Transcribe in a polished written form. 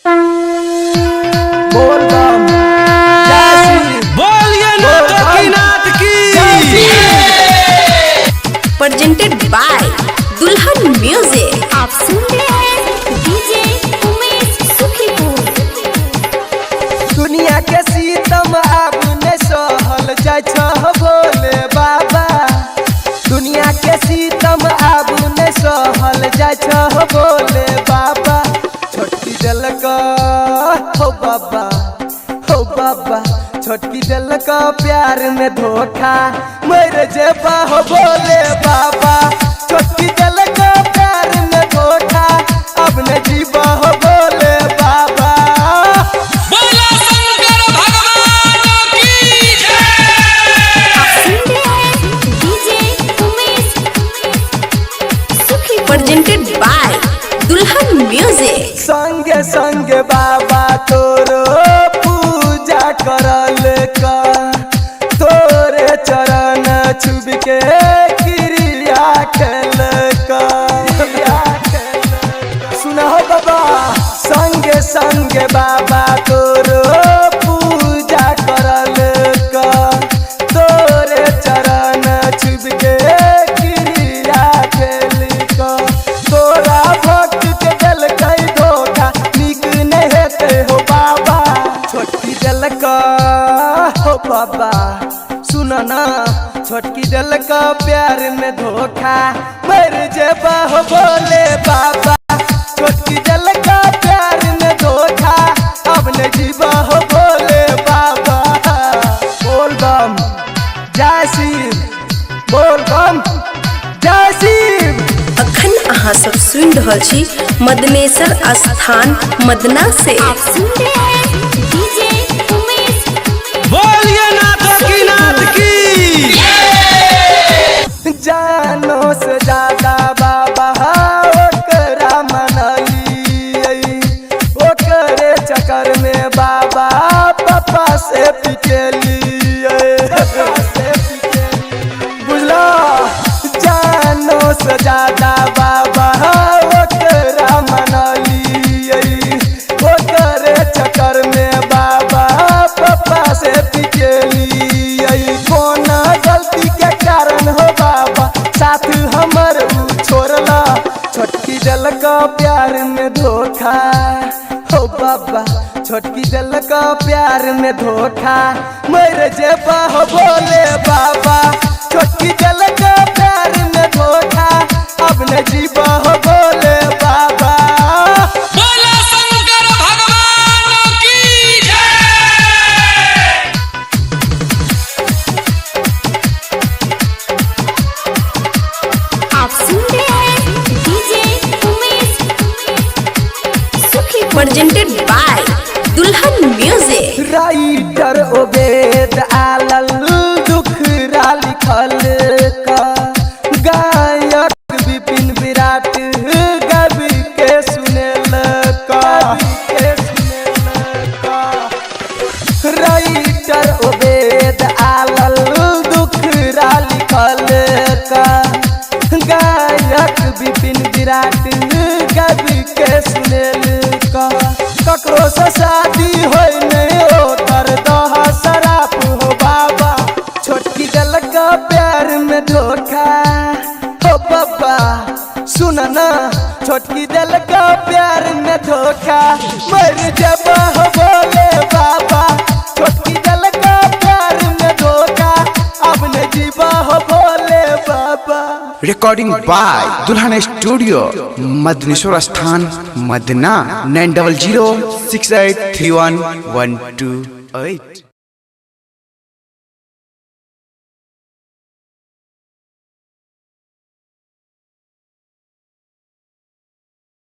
बोल बम बोलिए नाथ की प्रेजेंटेड बाय दुल्हन म्यूजिक। आप सुन रहे हैं डीजे उमेश सुखीपुर। दुनिया के सीतम अब ने सहल जाय छ भोले बाबा। दुनिया के सीतम अब ने सहल जाय छ भोले बाबा। छोटकी दिल का हो बाबा, हो बाबा। छोटकी दिल का प्यार में धोखा मर जेबा हो भोले बाबा। छोटकी दिल का प्यार में धोखा अब न जीवा हो भोले बाबा। बोलो शंकर भगवान की जय। आप सुन रहे हैं DJ Umesh Sukhipur. Presented by Dulhan music. संगे संगे बाबा तोरो पूजा करल का, तोरे चरण छुब के क्रिया खेल का। सुना हो बाबा, संगे संगे बाबा तोरो पूजा करल का, तोरे चरण छुब के क्रिया खेल का। तोरा भक्त के दिल कई धोखा निक नहीं हेते हो बाबा। छोटकी दिल का हो बाबा, सुनो ना। छोटकी दिल का प्यार में धोखा मर जेबा हो भोले बाबा। छोटकी दिल का प्यार में धोखा अब न जीवा हो भोले बाबा। बोल बम जय शिव, बोल बम जय शिव। अखन अहाँ सब सुन रहल छी मदनेश्वर स्थान मदना से। आप सुन रहे हैं डीजे उमेश। बोलिए नाथ की जानो से ज्यादा बाबा ओकरा मनली। ओकरे चक्कर में बाबा पापा से पिटेली। बुझलो, जानो से ज्यादा बाबा ओकरा मनली। ओकरे चक्कर में बाबा पापा से पिटेली। कोना गलती के कारण हो बाबा साथ हमर छोड़ला। छोटकी दिल का प्यार में धोखा हो बाबा। छोटकी दिल का प्यार में धोखा मर जेबा हो भोले बाबा। छोटकी दिल का प्यार में धोखा अब न जीवा हो भोले बाबा। बोलो शंकर भगवान की जय। आप सुन रहे हैं DJ Umesh Sukhipur. Presented by Dulhan music. Writer ओबेद आलल दुखरा लिखल का, गायक विपिन विराट कवि के सुनेल का। राइटर ओबेद आलल दुखरा लिखल का, गायक विपिन विराट कवि के सुनेल का। ककरो से शादी होय नहीं ओकर दह शराब हो बाबा। छोटकी दिल का प्यार में धोखा हो बाबा। सुन ना, छोटकी दिल का प्यार में धोखा मर जेबा हो भोले बाबा। छोटकी दिल का प्यार में धोखा अब न जीवा हो भोले बाबा। रिकॉर्डिंग बाय दुल्हन स्टूडियो मदनेश्वर स्थान मदना 9006831128।